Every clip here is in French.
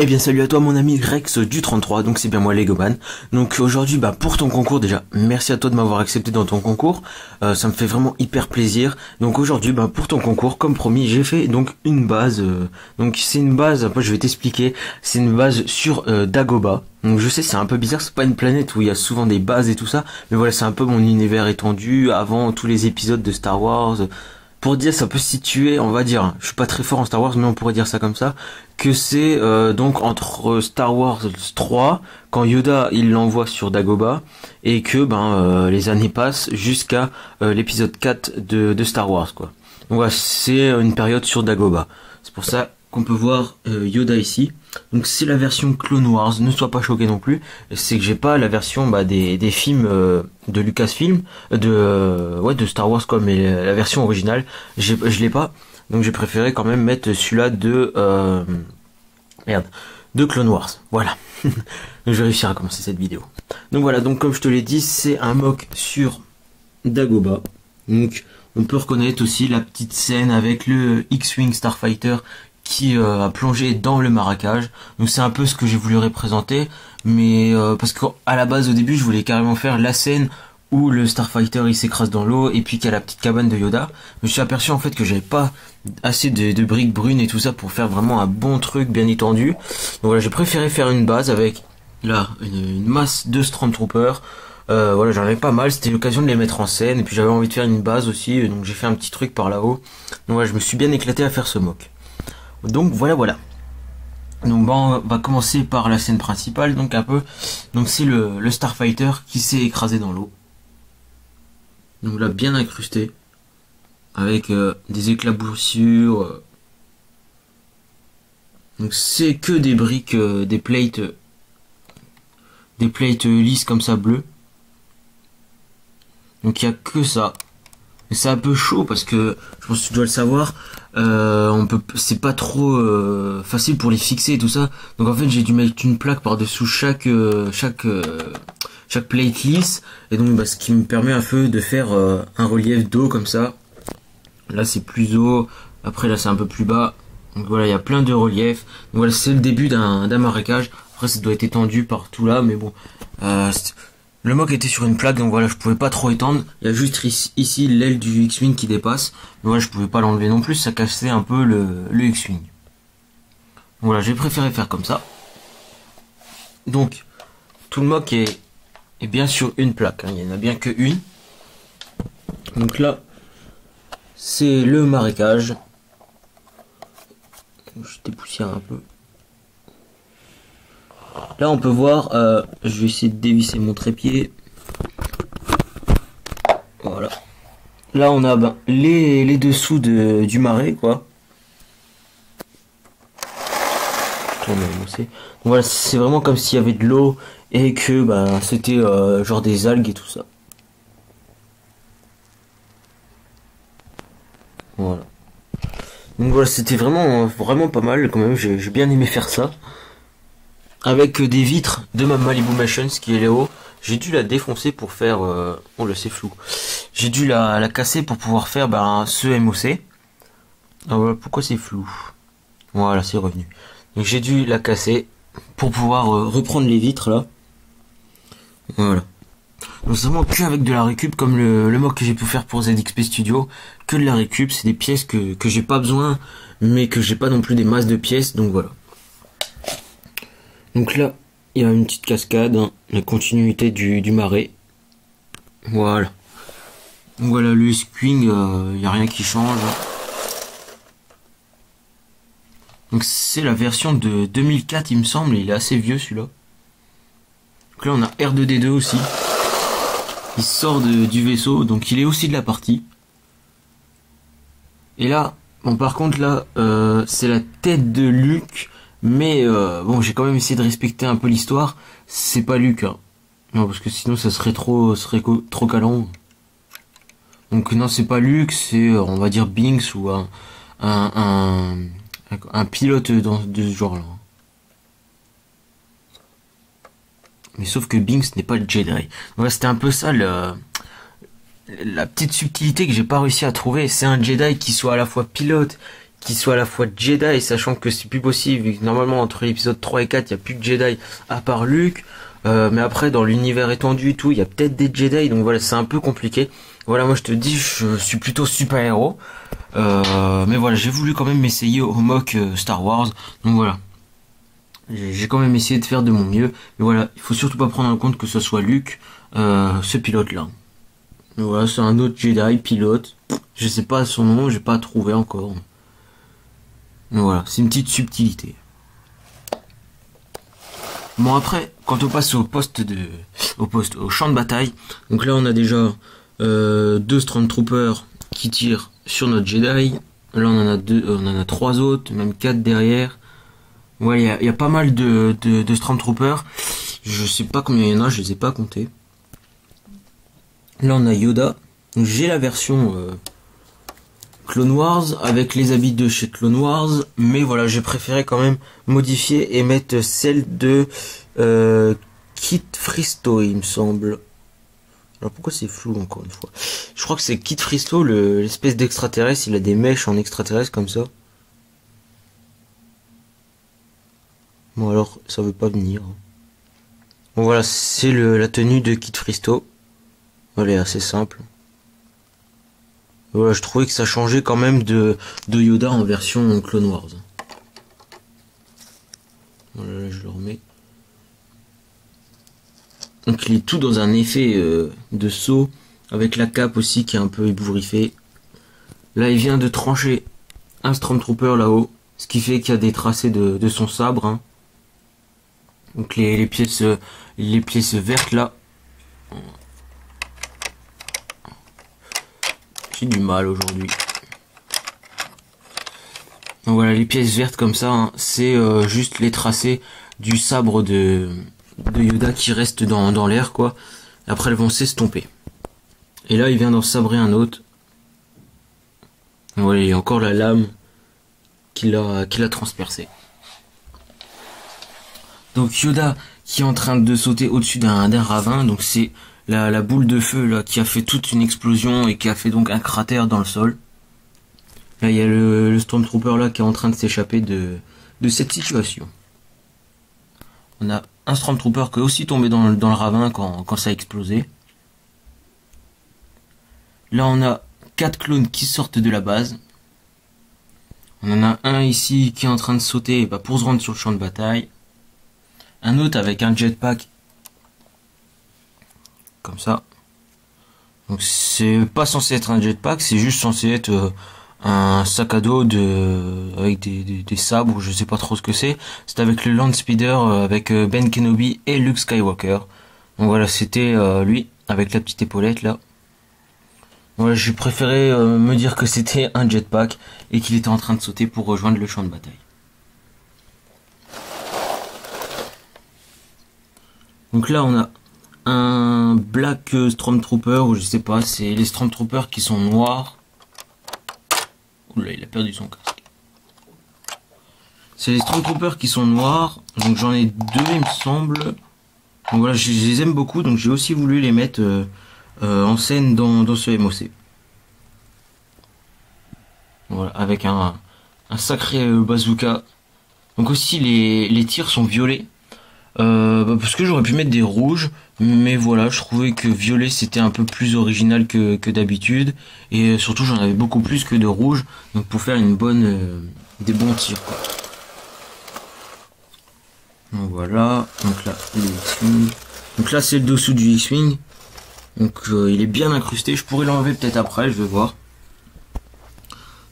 Eh bien salut à toi mon ami Rex du 33, donc c'est bien moi Legoman. Donc aujourd'hui pour ton concours déjà, merci à toi de m'avoir accepté dans ton concours, ça me fait vraiment hyper plaisir. Donc aujourd'hui pour ton concours, comme promis, j'ai fait donc une base, donc c'est une base, après je vais t'expliquer, c'est une base sur Dagobah. Donc je sais c'est un peu bizarre, c'est pas une planète où il y a souvent des bases et tout ça, mais voilà c'est un peu mon univers étendu avant tous les épisodes de Star Wars. Pour dire, ça peut se situer, on va dire, je suis pas très fort en Star Wars, mais on pourrait dire ça comme ça, que c'est donc entre Star Wars 3, quand Yoda il l'envoie sur Dagobah, et que les années passent jusqu'à l'épisode 4 de Star Wars, quoi. Donc voilà, c'est une période sur Dagobah. C'est pour ça qu'on peut voir Yoda ici. Donc c'est la version Clone Wars, ne sois pas choqué non plus. C'est que j'ai pas la version des films de Lucasfilm, de Star Wars quoi, mais la version originale, je l'ai pas. Donc j'ai préféré quand même mettre celui-là de Clone Wars. Voilà. Donc je vais réussir à commencer cette vidéo. Donc voilà, donc comme je te l'ai dit, c'est un mock sur Dagobah. Donc on peut reconnaître aussi la petite scène avec le X-Wing Starfighter qui a plongé dans le marécage. Donc c'est un peu ce que j'ai voulu représenter, mais parce qu'à la base au début je voulais carrément faire la scène où le Starfighter il s'écrase dans l'eau et puis qu'il y a la petite cabane de Yoda. Je me suis aperçu en fait que j'avais pas assez de briques brunes et tout ça pour faire vraiment un bon truc bien étendu. Donc voilà, j'ai préféré faire une base avec là une masse de Stormtroopers. Voilà, j'en avais pas mal, c'était l'occasion de les mettre en scène et puis j'avais envie de faire une base aussi, donc j'ai fait un petit truc par là-haut. Donc voilà, je me suis bien éclaté à faire ce mock. Donc voilà. Donc on va commencer par la scène principale, donc un peu. Donc c'est le Starfighter qui s'est écrasé dans l'eau. Donc là bien incrusté. Avec des éclaboussures. Donc c'est que des briques, des plates lisses comme ça bleues. Donc il n'y a que ça. Et c'est un peu chaud parce que je pense que tu dois le savoir, c'est pas trop facile pour les fixer et tout ça. Donc en fait j'ai dû mettre une plaque par dessous chaque plate lisse, et donc ce qui me permet un peu de faire un relief d'eau comme ça. Là c'est plus haut, après là c'est un peu plus bas. Donc voilà, il y a plein de reliefs. Donc voilà, c'est le début d'un marécage. Après ça doit être étendu partout là, mais bon. Le mock était sur une plaque, donc voilà, je pouvais pas trop étendre. Il y a juste ici l'aile du X-Wing qui dépasse. Mais voilà, je pouvais pas l'enlever non plus, ça cassait un peu le X-Wing. Voilà, j'ai préféré faire comme ça. Donc, tout le mock est bien sur une plaque, hein. Il n'y en a bien que une. Donc là, c'est le marécage. Je dépoussière un peu. Là on peut voir, je vais essayer de dévisser mon trépied. Voilà. Là on a les dessous du marais quoi. Donc voilà, c'est vraiment comme s'il y avait de l'eau et que c'était genre des algues et tout ça. Voilà. Donc voilà, c'était vraiment pas mal quand même, j'ai bien aimé faire ça. Avec des vitres de ma Malibu Machines qui est là-haut. J'ai dû la défoncer pour faire... oh là c'est flou. J'ai dû la casser pour pouvoir faire ce MOC. Ah voilà, pourquoi c'est flou? Voilà, c'est revenu. Donc j'ai dû la casser pour pouvoir reprendre les vitres là. Voilà. Donc c'est vraiment que avec de la récup, comme le mock que j'ai pu faire pour ZXP Studio. Que de la récup, c'est des pièces que j'ai pas besoin, mais que j'ai pas non plus des masses de pièces, donc voilà. Donc là, il y a une petite cascade, hein, la continuité du marais. Voilà. Donc voilà, le X-Wing, il n'y a rien qui change. Donc c'est la version de 2004, il me semble, il est assez vieux celui-là. Donc là, on a R2D2 aussi. Il sort du vaisseau, donc il est aussi de la partie. Et là, bon par contre là, c'est la tête de Luke. Mais bon, j'ai quand même essayé de respecter un peu l'histoire. C'est pas Luke, hein. Non, parce que sinon ça serait trop calant. Donc non, c'est pas Luke, c'est on va dire Binks ou un pilote de ce genre-là. Mais sauf que Binks n'est pas le Jedi. Voilà, c'était un peu ça la petite subtilité que j'ai pas réussi à trouver. C'est un Jedi qui soit à la fois pilote, qui soit à la fois Jedi, sachant que c'est plus possible, vu que normalement entre l'épisode 3 et 4, il n'y a plus de Jedi à part Luke. Mais après, dans l'univers étendu et tout, il y a peut-être des Jedi, donc voilà, c'est un peu compliqué. Voilà, moi je te dis, je suis plutôt super-héros. Mais voilà, j'ai voulu quand même m'essayer au mock Star Wars. Donc voilà, j'ai quand même essayé de faire de mon mieux. Mais voilà, il faut surtout pas prendre en compte que ce soit Luke, ce pilote-là. Donc voilà, c'est un autre Jedi pilote. Je sais pas son nom, j'ai pas trouvé encore. Donc voilà, c'est une petite subtilité. Bon après, quand on passe au champ de bataille, donc là on a déjà 2 Stormtroopers qui tirent sur notre Jedi. Là on en a 3 autres, même 4 derrière. Ouais, il y a pas mal de Stormtroopers. Je sais pas combien il y en a, je les ai pas comptés. Là on a Yoda. J'ai la version Clone Wars avec les habits de chez Clone Wars, mais voilà, j'ai préféré quand même modifier et mettre celle de Kit Fisto, il me semble. Alors pourquoi c'est flou encore une fois? Je crois que c'est Kit Fisto, l'espèce d'extraterrestre, il a des mèches en extraterrestre comme ça. Bon alors ça veut pas venir. Bon voilà, c'est la tenue de Kit Fisto. Elle est assez simple. Voilà, je trouvais que ça changeait quand même de Yoda en version Clone Wars. Voilà, là, je le remets. Donc il est tout dans un effet de saut, avec la cape aussi qui est un peu ébouriffée. Là il vient de trancher un Stormtrooper là-haut, ce qui fait qu'il y a des tracés de son sabre. Hein. Donc les pièces vertes là. J'ai du mal aujourd'hui. Donc voilà, les pièces vertes comme ça, hein, c'est juste les tracés du sabre de Yoda qui reste dans l'air, quoi. Après, elles vont s'estomper. Et là, il vient d'en sabrer un autre. Donc voilà, il y a encore la lame qui l'a transpercé. Donc Yoda qui est en train de sauter au-dessus d'un ravin, donc c'est la boule de feu là qui a fait toute une explosion et qui a fait donc un cratère dans le sol. Là il y a le Stormtrooper là qui est en train de s'échapper de cette situation. On a un Stormtrooper qui est aussi tombé dans le ravin quand ça a explosé. Là on a 4 clones qui sortent de la base. On en a un ici qui est en train de sauter pour se rendre sur le champ de bataille. Un autre avec un jetpack comme ça. Donc c'est pas censé être un jetpack, c'est juste censé être un sac à dos avec des sabres, je sais pas trop ce que c'est. C'est avec le Land Speeder avec Ben Kenobi et Luke Skywalker. Donc voilà, c'était lui avec la petite épaulette là. Voilà, j'ai préféré me dire que c'était un jetpack et qu'il était en train de sauter pour rejoindre le champ de bataille. Donc là on a un Black Stormtrooper, ou je sais pas, c'est les Stormtroopers qui sont noirs. Oula, il a perdu son casque. C'est les Stormtroopers qui sont noirs, donc j'en ai 2 il me semble. Donc voilà, je les aime beaucoup, donc j'ai aussi voulu les mettre en scène dans ce MOC. Voilà, avec un sacré bazooka. Donc aussi les tirs sont violets. Parce que j'aurais pu mettre des rouges, mais voilà, je trouvais que violet c'était un peu plus original que d'habitude, et surtout j'en avais beaucoup plus que de rouge, donc pour faire des bons tirs, quoi. Donc voilà, donc là le X-Wing. Donc là c'est le dessous du X-Wing, donc il est bien incrusté, je pourrais l'enlever peut-être après, je vais voir.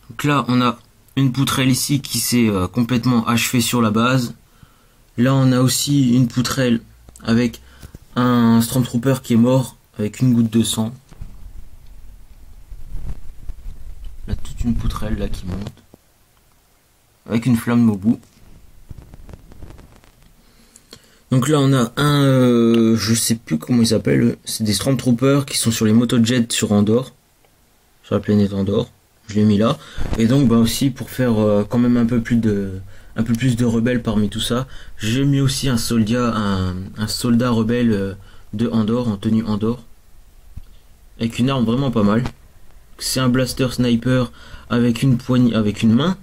Donc là on a une poutrelle ici qui s'est complètement achevée sur la base. Là on a aussi une poutrelle avec un Stormtrooper qui est mort avec une goutte de sang. Là toute une poutrelle là qui monte avec une flamme au bout. Donc là on a je sais plus comment il s'appelle, c'est des Stormtroopers qui sont sur les motojets sur Andorre, sur la planète Andorre. Je l'ai mis là, et donc aussi pour faire quand même un peu plus de rebelles parmi tout ça, j'ai mis aussi un soldat rebelle de Andorre, en tenue Andorre, avec une arme vraiment pas mal. C'est un blaster sniper avec une main,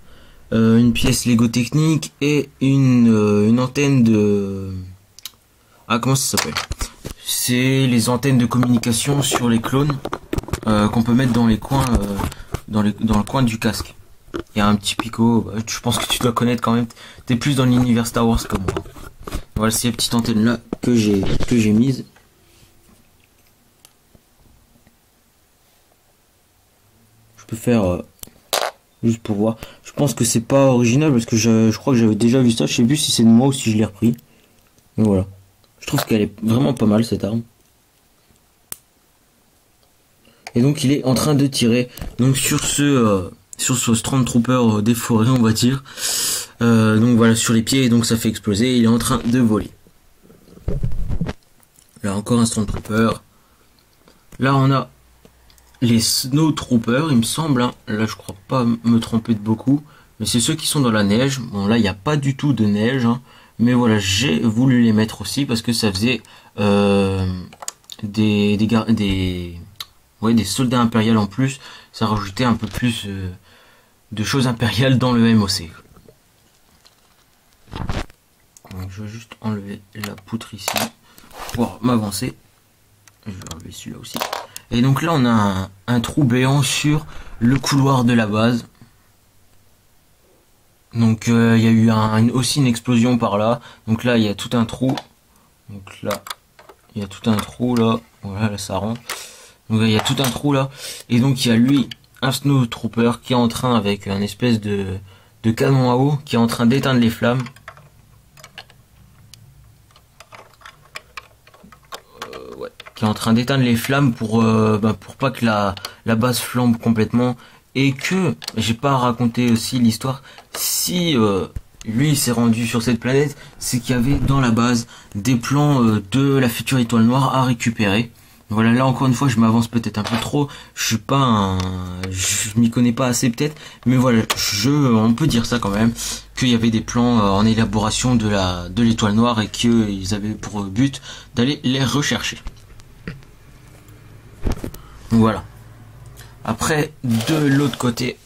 une pièce Lego Technique et une antenne de... Ah, comment ça s'appelle? C'est les antennes de communication sur les clones qu'on peut mettre dans les coins, dans le coin du casque. Il y a un petit picot, bah, je pense que tu dois connaître quand même. T'es plus dans l'univers Star Wars que moi. Voilà ces petites antennes là que j'ai mises. Je peux faire juste pour voir. Je pense que c'est pas original parce que je crois que j'avais déjà vu ça. Je sais plus si c'est de moi ou si je l'ai repris. Mais voilà. Je trouve qu'elle est vraiment pas mal cette arme. Et donc il est en train de tirer. Donc sur ce Stormtrooper des forêts, on va dire. Donc voilà, sur les pieds, donc ça fait exploser. Il est en train de voler. Là encore un Stormtrooper. Là on a les Snowtroopers, il me semble. Hein. Là je crois pas me tromper de beaucoup. Mais c'est ceux qui sont dans la neige. Bon là il n'y a pas du tout de neige. Hein. Mais voilà, j'ai voulu les mettre aussi parce que ça faisait des soldats impériaux en plus. Ça rajoutait un peu plus de choses impériales dans le MOC. Donc, je vais juste enlever la poutre ici pour m'avancer. Je vais enlever celui-là aussi. Et donc là on a un trou béant sur le couloir de la base. Donc il y a eu aussi une explosion par là. Donc là il y a tout un trou. Donc là il y a tout un trou là. Voilà, là ça rentre. Donc il y a tout un trou là. Et donc il y a lui, un Snowtrooper qui est en train avec un espèce de canon à eau qui est en train d'éteindre les flammes. Ouais, qui est en train d'éteindre les flammes pour pas que la base flambe complètement. Et que, j'ai pas raconté aussi l'histoire, si lui il s'est rendu sur cette planète, c'est qu'il y avait dans la base des plans de la future étoile noire à récupérer. Voilà, là encore une fois je m'avance peut-être un peu trop, je m'y connais pas assez peut-être, mais voilà, on peut dire ça quand même, qu'il y avait des plans en élaboration de l'étoile noire et qu'ils avaient pour but d'aller les rechercher. Voilà. Après, de l'autre côté,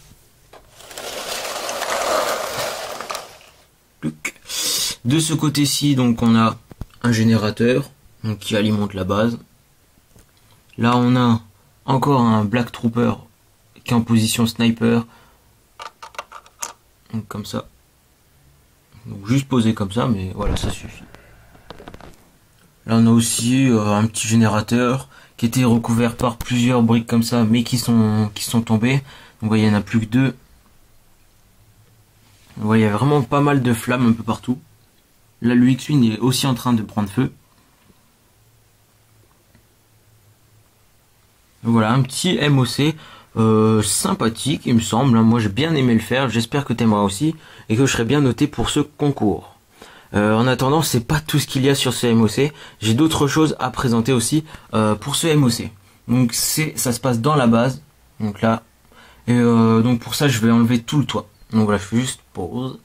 de ce côté-ci, donc on a un générateur donc, qui alimente la base. Là, on a encore un Black Trooper qui est en position sniper. Donc comme ça. Donc juste posé comme ça, mais voilà, ça suffit. Là, on a aussi un petit générateur qui était recouvert par plusieurs briques comme ça, mais qui sont tombées. Donc il y en a plus que deux. Il y a vraiment pas mal de flammes un peu partout. Là, le X-Wing est aussi en train de prendre feu. Donc, voilà, un petit MOC sympathique, il me semble. Moi, j'ai bien aimé le faire. J'espère que tu aimeras aussi et que je serai bien noté pour ce concours. En attendant, c'est pas tout ce qu'il y a sur ce MOC. J'ai d'autres choses à présenter aussi pour ce MOC. Donc ça se passe dans la base. Donc là, et donc pour ça, je vais enlever tout le toit. Donc voilà, je fais juste pause.